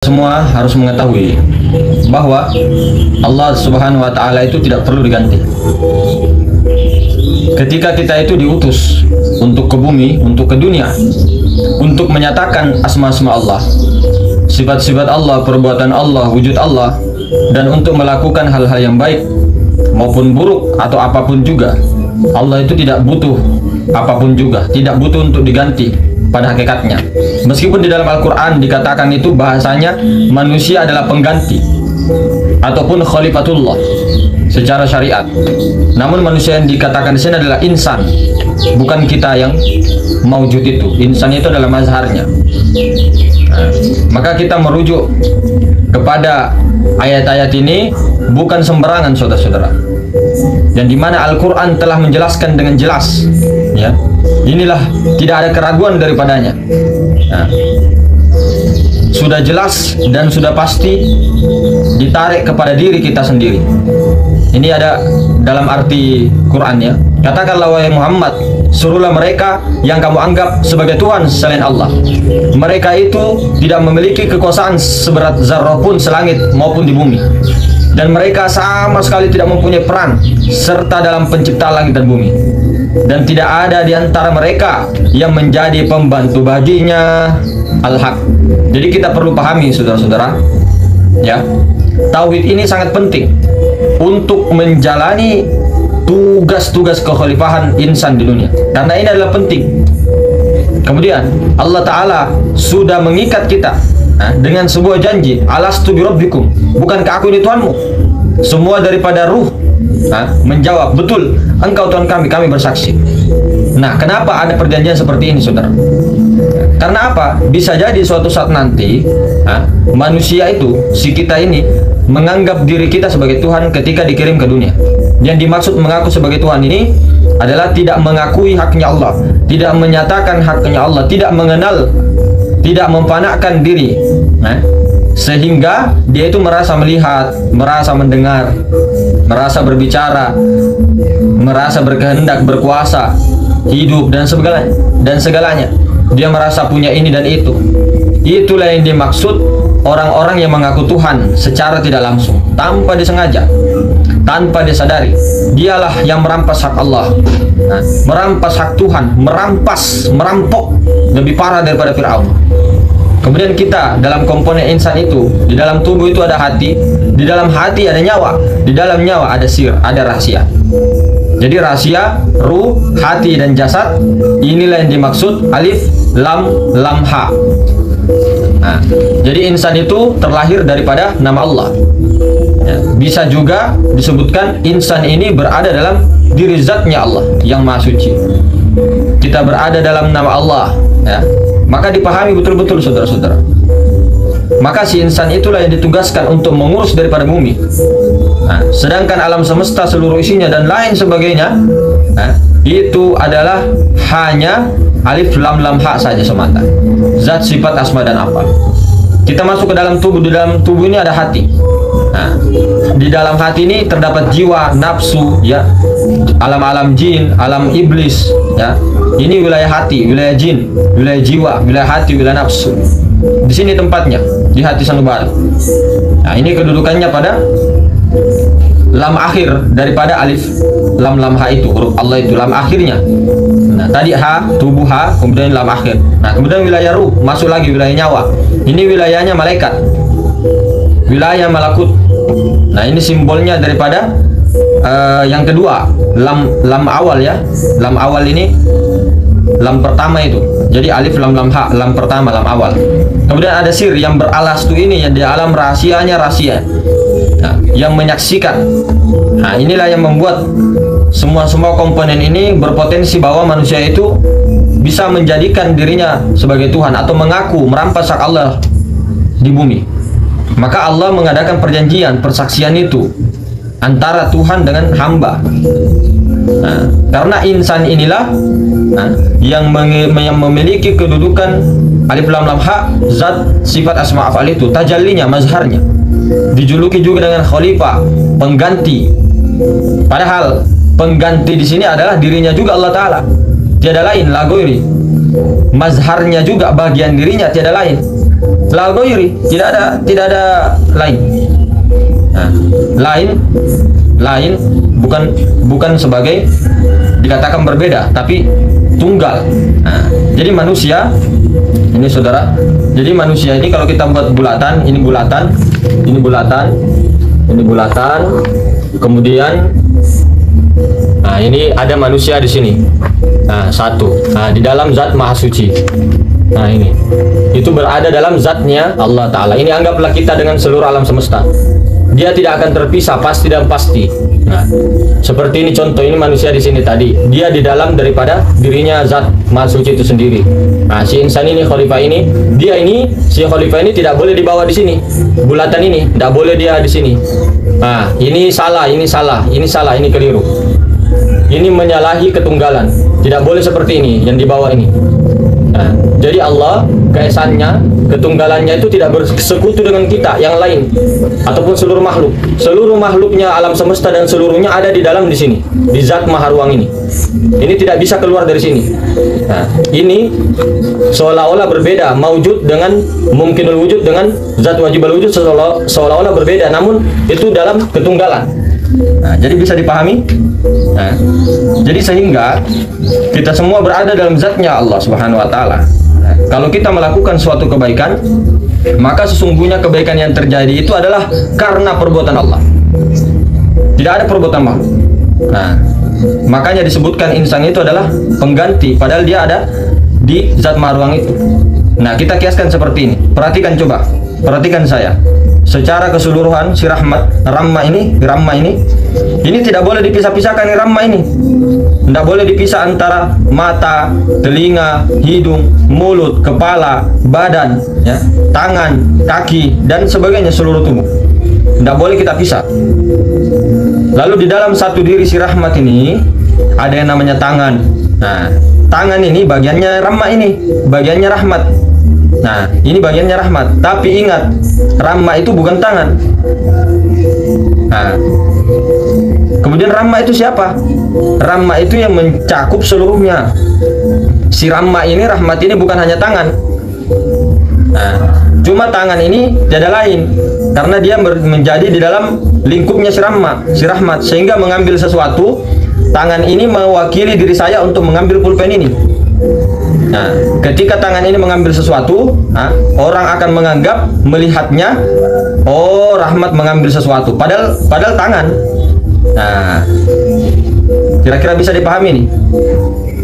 Semua harus mengetahui bahwa Allah Subhanahu wa Ta'ala itu tidak perlu diganti. Ketika kita itu diutus untuk ke bumi, untuk ke dunia, untuk menyatakan asma-asma Allah, sifat-sifat Allah, perbuatan Allah, wujud Allah, dan untuk melakukan hal-hal yang baik maupun buruk atau apapun juga, Allah itu tidak butuh apapun juga, tidak butuh untuk diganti pada hakikatnya. Meskipun di dalam Al-Quran dikatakan itu bahasanya manusia adalah pengganti ataupun khalifatullah secara syariat, namun manusia yang dikatakan di sini adalah insan, bukan kita yang maujud itu. Insan itu adalah mazharnya. Maka kita merujuk kepada ayat-ayat ini bukan sembarangan, saudara-saudara, dan dimana Al-Quran telah menjelaskan dengan jelas, ya, inilah tidak ada keraguan daripadanya. Nah, sudah jelas dan sudah pasti ditarik kepada diri kita sendiri. Ini ada dalam arti Quran, ya. Katakanlah wahai Muhammad, suruhlah mereka yang kamu anggap sebagai Tuhan selain Allah. Mereka itu tidak memiliki kekuasaan seberat zarrah pun selangit maupun di bumi, dan mereka sama sekali tidak mempunyai peran serta dalam penciptaan langit dan bumi, dan tidak ada di antara mereka yang menjadi pembantu baginya. Al-Haq. Jadi kita perlu pahami, saudara-saudara, ya, tauhid ini sangat penting untuk menjalani tugas-tugas kekhalifahan insan di dunia, karena ini adalah penting. Kemudian Allah Ta'ala sudah mengikat kita dengan sebuah janji, alastu birabbikum, bukankah aku ini Tuhanmu? Semua daripada ruh menjawab, betul, engkau Tuhan kami, kami bersaksi. Nah, kenapa ada perjanjian seperti ini, saudara? Karena apa? Bisa jadi suatu saat nanti manusia itu, si kita ini, menganggap diri kita sebagai Tuhan ketika dikirim ke dunia. Yang dimaksud mengaku sebagai Tuhan ini adalah tidak mengakui haknya Allah, tidak menyatakan haknya Allah, tidak mengenal, tidak memfanakan diri, sehingga dia itu merasa melihat, merasa mendengar, merasa berbicara, merasa berkehendak, berkuasa, hidup, dan segalanya. Dia merasa punya ini dan itu. Itulah yang dimaksud orang-orang yang mengaku Tuhan secara tidak langsung, tanpa disengaja, tanpa disadari. Dialah yang merampas hak Allah, merampas hak Tuhan, merampok lebih parah daripada Fir'aun. Kemudian kita dalam komponen insan itu, di dalam tubuh itu ada hati, di dalam hati ada nyawa, di dalam nyawa ada sir, ada rahasia. Jadi rahasia, ruh, hati, dan jasad, inilah yang dimaksud alif, lam, ha. Nah, jadi insan itu terlahir daripada nama Allah, ya. Bisa juga disebutkan insan ini berada dalam diri zatnya Allah yang maha suci. Kita berada dalam nama Allah, ya. Maka dipahami betul-betul, saudara-saudara. Maka si insan itulah yang ditugaskan untuk mengurus daripada bumi. Nah, sedangkan alam semesta seluruh isinya dan lain sebagainya, itu adalah hanya alif lam ha saja semata. Zat, sifat, asma, dan apa. Kita masuk ke dalam tubuh. Di dalam tubuh ini ada hati. Nah, di dalam hati ini terdapat jiwa, nafsu, ya, alam-alam jin, alam iblis, ya. Ini wilayah hati, wilayah jin, wilayah jiwa, wilayah hati, wilayah nafsu. Di sini tempatnya, di hati sanubari. Nah, ini kedudukannya pada lam akhir daripada alif lam ha itu, huruf Allah itu lam akhirnya. Nah, tadi ha, tubuh ha, kemudian lam akhir. Nah, kemudian wilayah ruh, masuk lagi wilayah nyawa. Ini wilayahnya malaikat, wilayah malakut. Nah, ini simbolnya daripada yang kedua, lam awal, ya. Lam awal ini lam pertama itu. Jadi alif lam ha, lam pertama, lam awal. Kemudian ada sir yang beralas tuh, ini yang di alam rahasianya, rahasia, nah, yang menyaksikan. Nah, inilah yang membuat semua komponen ini berpotensi bahwa manusia itu bisa menjadikan dirinya sebagai Tuhan atau mengaku merampas hak Allah di bumi. Maka Allah mengadakan perjanjian, persaksian itu antara Tuhan dengan hamba. Nah, karena insan inilah yang memiliki kedudukan alif lam ha, zat, sifat, asma, af'al itu, tajallinya, mazharnya. Dijuluki juga dengan khalifah, pengganti. Padahal pengganti di sini adalah dirinya juga Allah Ta'ala, tiada lain, la ghairi. Mazharnya juga bagian dirinya, tiada lain. La ghairi, tidak ada lain. Nah, lain bukan sebagai dikatakan berbeda, tapi tunggal. Nah, jadi manusia ini saudara, jadi manusia ini kalau kita buat bulatan, ini bulatan, ini bulatan, ini bulatan, kemudian nah ini ada manusia di sini. Nah, satu. Nah, di dalam zat maha suci. Nah, ini itu berada dalam zatnya Allah Ta'ala. Ini anggaplah kita dengan seluruh alam semesta. Dia tidak akan terpisah, pasti dan pasti. Nah, seperti ini contoh, ini manusia di sini tadi. Dia di dalam daripada dirinya zat maha suci itu sendiri. Nah, si insan ini, khalifah ini, dia ini, si khalifah ini tidak boleh dibawa di sini. Bulatan ini tidak boleh dia di sini. Nah, ini salah, ini salah, ini salah, ini keliru. Ini menyalahi ketunggalan. Tidak boleh seperti ini yang dibawa ini. Nah, jadi Allah keesannya, ketunggalannya itu tidak bersekutu dengan kita yang lain ataupun seluruh makhluk. Seluruh makhluknya alam semesta dan seluruhnya ada di dalam di sini, di zat maha ruang ini. Ini tidak bisa keluar dari sini. Nah, ini seolah-olah berbeda, maujud dengan mungkinul wujud dengan zat wajibul wujud seolah-olah berbeda, namun itu dalam ketunggalan. Nah, jadi bisa dipahami. Nah, jadi sehingga kita semua berada dalam zatnya Allah Subhanahu wa Ta'ala. Nah, kalau kita melakukan suatu kebaikan, maka sesungguhnya kebaikan yang terjadi itu adalah karena perbuatan Allah. Tidak ada perbuatan makhluk. Nah, makanya disebutkan insan itu adalah pengganti, padahal dia ada di zat maruang itu. Nah, kita kiaskan seperti ini. Perhatikan coba, perhatikan saya. Secara keseluruhan si Ramma ini tidak boleh dipisah-pisahkan. Ini Ramma ini tidak boleh dipisah antara mata, telinga, hidung, mulut, kepala, badan, ya, tangan, kaki dan sebagainya, seluruh tubuh tidak boleh kita pisah. Lalu di dalam satu diri si Rahmat ini ada yang namanya tangan. Nah, tangan ini bagiannya Ramma, ini bagiannya Rahmat. Nah, ini bagiannya Rahmat. Tapi ingat, Ramma itu bukan tangan. Nah, kemudian Ramma itu siapa? Ramma itu yang mencakup seluruhnya. Si Ramma ini, Rahmat ini bukan hanya tangan. Nah, cuma tangan ini tiada lain, karena dia menjadi di dalam lingkupnya si Rahmat, sehingga mengambil sesuatu. Tangan ini mewakili diri saya untuk mengambil pulpen ini. Nah, ketika tangan ini mengambil sesuatu, orang akan menganggap, melihatnya, oh, Rahmat mengambil sesuatu, padahal tangan. Nah, kira-kira bisa dipahami nih.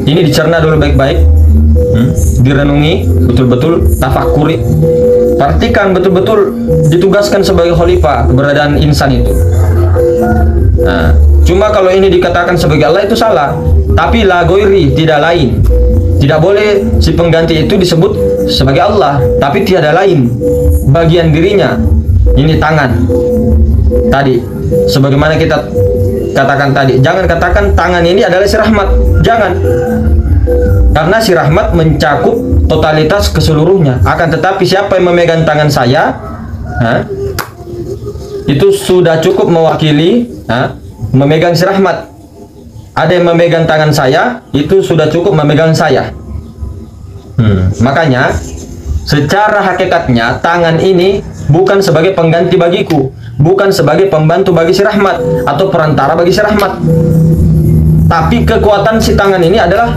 Ini dicerna dulu baik-baik, direnungi betul-betul, tafakuri, perhatikan betul-betul, ditugaskan sebagai khalifah keberadaan insan itu. Nah, cuma kalau ini dikatakan sebagai Allah itu salah, tapi la ghairi, tidak lain. Tidak boleh si pengganti itu disebut sebagai Allah, tapi tiada lain bagian dirinya. Ini tangan tadi, sebagaimana kita katakan tadi, jangan katakan tangan ini adalah si Rahmat, jangan, karena si Rahmat mencakup totalitas keseluruhnya. Akan tetapi siapa yang memegang tangan saya, itu sudah cukup mewakili memegang si Rahmat. Ada yang memegang tangan saya, itu sudah cukup memegang saya. Makanya secara hakikatnya tangan ini bukan sebagai pengganti bagiku, bukan sebagai pembantu bagi si Rahmat atau perantara bagi si Rahmat. Tapi kekuatan si tangan ini adalah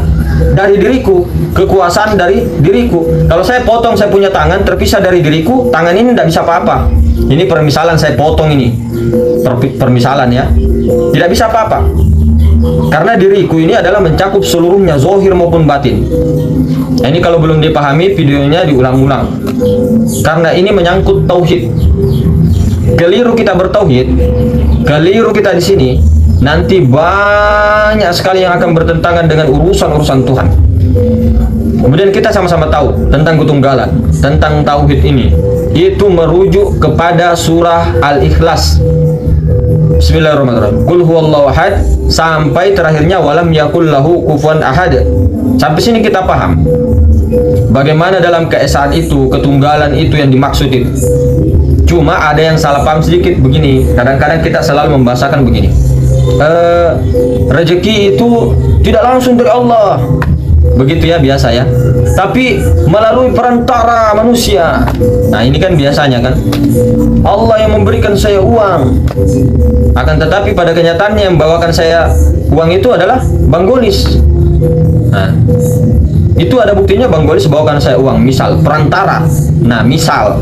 dari diriku, kekuasaan dari diriku. Kalau saya potong, saya punya tangan terpisah dari diriku, tangan ini tidak bisa apa-apa. Ini permisalan, saya potong ini, permisalan ya, tidak bisa apa-apa. Karena diriku ini adalah mencakup seluruhnya, zahir maupun batin. Nah, ini kalau belum dipahami, videonya diulang-ulang, karena ini menyangkut tauhid. Keliru kita bertauhid, keliru kita di sini, nanti banyak sekali yang akan bertentangan dengan urusan-urusan Tuhan. Kemudian kita sama-sama tahu tentang ketunggalan, tentang tauhid ini. Itu merujuk kepada surah Al-Ikhlas. Bismillahirrahmanirrahim. Qul huwallahu ahad sampai terakhirnya walam yakul lahu kufuwan ahad. Sampai sini kita paham bagaimana dalam keesaan itu, ketunggalan itu yang dimaksud itu. Cuma ada yang salah paham sedikit begini. Kadang-kadang kita selalu membahasakan begini. Rezeki itu tidak langsung dari Allah. begitu ya biasa ya. Tapi melalui perantara manusia. Nah ini kan biasanya kan, Allah yang memberikan saya uang, akan tetapi pada kenyataannya yang membawakan saya uang itu adalah Bang Golis. Nah itu ada buktinya, Bang Golis bawakan saya uang, misal perantara. Nah misal,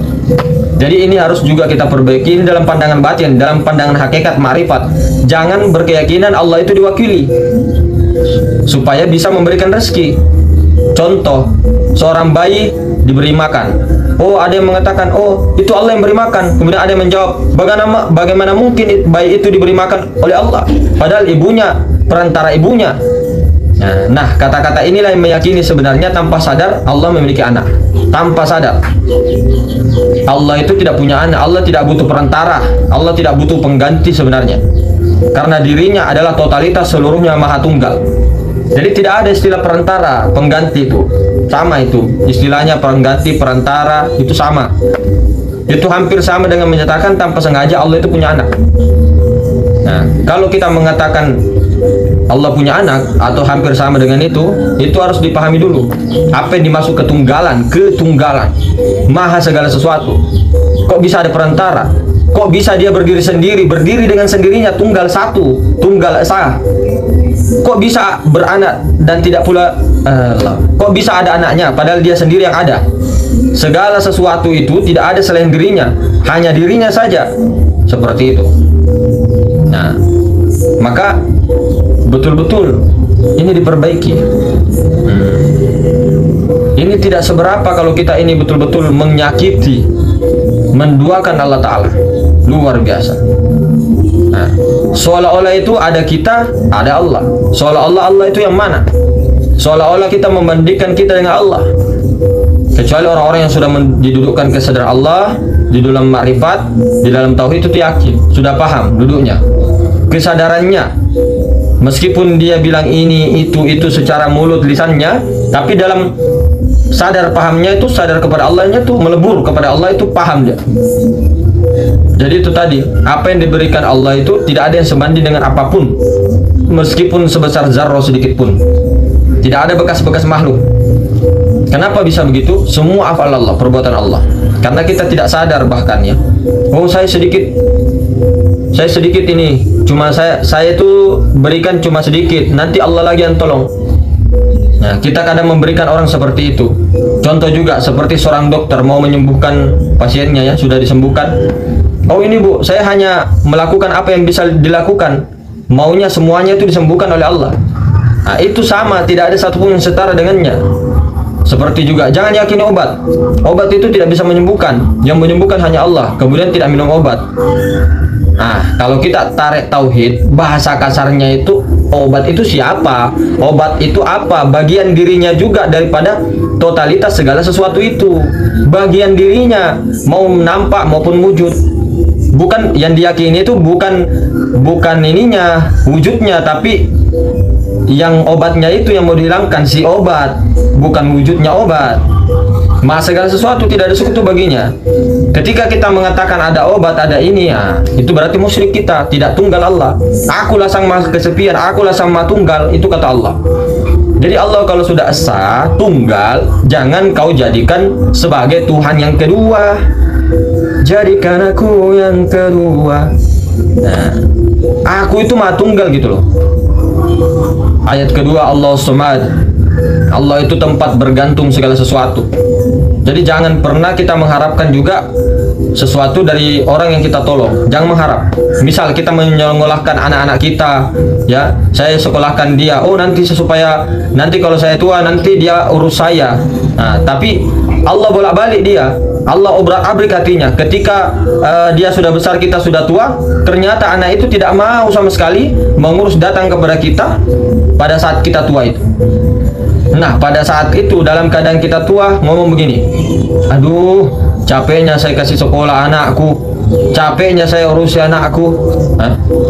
jadi ini harus juga kita perbaiki. Ini dalam pandangan batin, dalam pandangan hakikat ma'rifat. Jangan berkeyakinan Allah itu diwakili supaya bisa memberikan rezeki. Contoh, seorang bayi diberi makan. Oh, ada yang mengatakan, oh itu Allah yang beri makan. Kemudian ada yang menjawab, bagaimana mungkin bayi itu diberi makan oleh Allah, padahal ibunya, perantara ibunya. Nah, kata-kata inilah yang meyakini sebenarnya tanpa sadar Allah memiliki anak. Tanpa sadar Allah itu tidak punya anak, Allah tidak butuh perantara, Allah tidak butuh pengganti sebenarnya, karena dirinya adalah totalitas, seluruhnya maha tunggal. Jadi tidak ada istilah perantara, pengganti, itu sama, itu istilahnya pengganti, perantara itu sama. Itu hampir sama dengan menyatakan tanpa sengaja Allah itu punya anak. Nah, kalau kita mengatakan Allah punya anak atau hampir sama dengan itu harus dipahami dulu apa yang dimaksud ketunggalan. Ketunggalan, maha segala sesuatu. Kok bisa ada perantara? Kok bisa dia berdiri sendiri, berdiri dengan sendirinya, tunggal satu, tunggal esa? Kok bisa beranak dan tidak pula kok bisa ada anaknya padahal dia sendiri yang ada? Segala sesuatu itu tidak ada selain dirinya, hanya dirinya saja. Seperti itu. Nah, maka betul-betul ini diperbaiki. Ini tidak seberapa kalau kita ini betul-betul menyakiti, menduakan Allah Ta'ala. Luar biasa. Nah, seolah-olah itu ada kita, ada Allah. Seolah-olah Allah itu yang mana? Seolah-olah kita membandingkan kita dengan Allah. Kecuali orang-orang yang sudah didudukkan kesadaran Allah di dalam makrifat, di dalam tauhid, itu yakin, sudah paham duduknya, kesadarannya. Meskipun dia bilang ini itu secara mulut lisannya, tapi dalam sadar pahamnya itu, sadar kepada Allahnya itu melebur kepada Allah, itu paham dia. Jadi itu tadi, apa yang diberikan Allah itu tidak ada yang sebanding dengan apapun, meskipun sebesar zarrah sedikit pun. Tidak ada bekas-bekas makhluk. Kenapa bisa begitu? Semua afal Allah, perbuatan Allah. Karena kita tidak sadar bahkan ya. Oh, saya sedikit ini, cuma saya itu berikan cuma sedikit, nanti Allah lagi yang tolong. Nah, kita kadang memberikan orang seperti itu. Contoh juga seperti seorang dokter mau menyembuhkan pasiennya, ya sudah disembuhkan. Oh ini Bu, saya hanya melakukan apa yang bisa dilakukan, maunya semuanya itu disembuhkan oleh Allah. Nah, itu sama, tidak ada satupun yang setara dengannya. Seperti juga, jangan yakini obat. Obat itu tidak bisa menyembuhkan, yang menyembuhkan hanya Allah. Kemudian tidak minum obat. Nah, kalau kita tarik tauhid, bahasa kasarnya itu, obat itu siapa? Obat itu apa? Bagian dirinya juga daripada totalitas segala sesuatu itu. Bagian dirinya, mau nampak maupun wujud. Bukan yang diyakini itu bukan ininya, wujudnya, tapi yang obatnya itu yang mau dihilangkan si obat, bukan wujudnya obat. Maka segala sesuatu tidak ada sekutu baginya. Ketika kita mengatakan ada obat, ada ini, ya, itu berarti musyrik kita, tidak tunggal Allah. Akulah sang maha kesepian, akulah sang maha tunggal, itu kata Allah. Jadi Allah kalau sudah esa, tunggal, jangan kau jadikan sebagai Tuhan yang kedua. Jadikan aku yang kedua. Nah, aku itu maha tunggal gitu loh. Ayat kedua, Allah Samad. Allah itu tempat bergantung segala sesuatu. Jadi jangan pernah kita mengharapkan juga sesuatu dari orang yang kita tolong. Jangan mengharap. Misal kita menyekolahkan anak-anak kita, ya, saya sekolahkan dia. Oh nanti supaya nanti kalau saya tua nanti dia urus saya. Nah, tapi Allah bolak-balik dia. Allah obrak-abrik hatinya. Ketika dia sudah besar, kita sudah tua, ternyata anak itu tidak mau sama sekali mengurus, datang kepada kita pada saat kita tua itu. Nah, pada saat itu dalam keadaan kita tua ngomong begini, aduh capeknya saya kasih sekolah anakku, capeknya saya urusi anakku,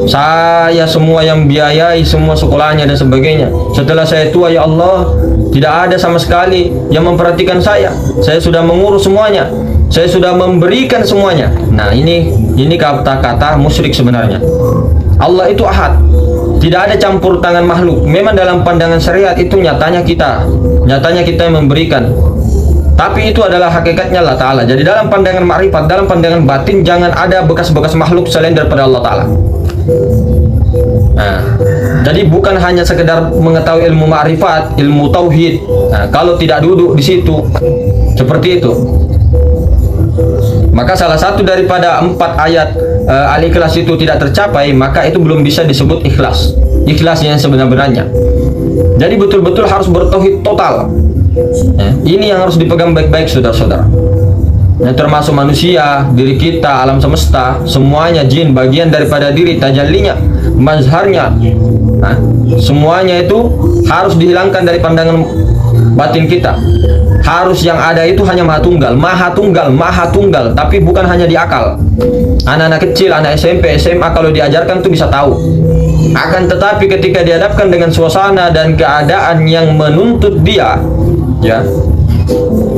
saya semua yang biayai semua sekolahnya dan sebagainya. Setelah saya tua, ya Allah, tidak ada sama sekali yang memperhatikan saya sudah mengurus semuanya, saya sudah memberikan semuanya. Nah, ini kata-kata musyrik sebenarnya. Allah itu ahad, Tidak ada campur tangan makhluk. Memang dalam pandangan syariat itu nyatanya kita yang memberikan. Tapi itu adalah hakikatnya Allah Ta'ala. Jadi dalam pandangan ma'rifat, dalam pandangan batin, jangan ada bekas-bekas makhluk selain daripada Allah Ta'ala. Nah, jadi bukan hanya sekedar mengetahui ilmu ma'rifat, ilmu tauhid. Nah, kalau tidak duduk di situ, seperti itu. Maka salah satu daripada 4 ayat Al-Ikhlas itu tidak tercapai, maka itu belum bisa disebut ikhlas. Ikhlas yang sebenarnya. Jadi betul-betul harus bertauhid total. Ya, ini yang harus dipegang baik-baik, saudara-saudara. Ya, termasuk manusia, diri kita, alam semesta, semuanya, jin, bagian daripada diri, tajallinya, mazharnya. Nah, semuanya itu harus dihilangkan dari pandangan batin kita. Harus yang ada itu hanya maha tunggal, tapi bukan hanya di akal. Anak-anak kecil, anak SMP, SMA kalau diajarkan tuh bisa tahu. Akan tetapi ketika dihadapkan dengan suasana dan keadaan yang menuntut dia, ya,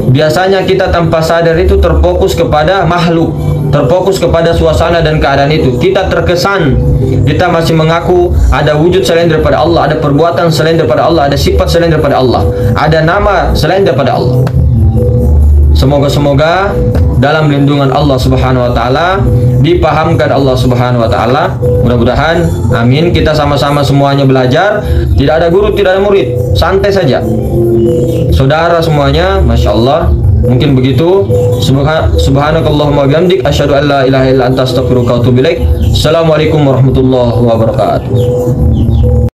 biasanya kita tanpa sadar itu terfokus kepada makhluk, terfokus kepada suasana dan keadaan itu. Kita terkesan kita masih mengaku ada wujud selain daripada Allah, ada perbuatan selain daripada Allah, ada sifat selain daripada Allah, ada nama selain daripada Allah. Semoga dalam lindungan Allah Subhanahu wa taala, dipahamkan Allah Subhanahu wa taala. Mudah-mudahan, amin, kita sama-sama semuanya belajar, tidak ada guru, tidak ada murid, santai saja. Saudara semuanya, Masya Allah, mungkin begitu. Subhanakallahumma bihamdik, asyhadu an la ilaha illa anta, astaghfiruka wa atubu ilaik. Assalamualaikum warahmatullahi wabarakatuh.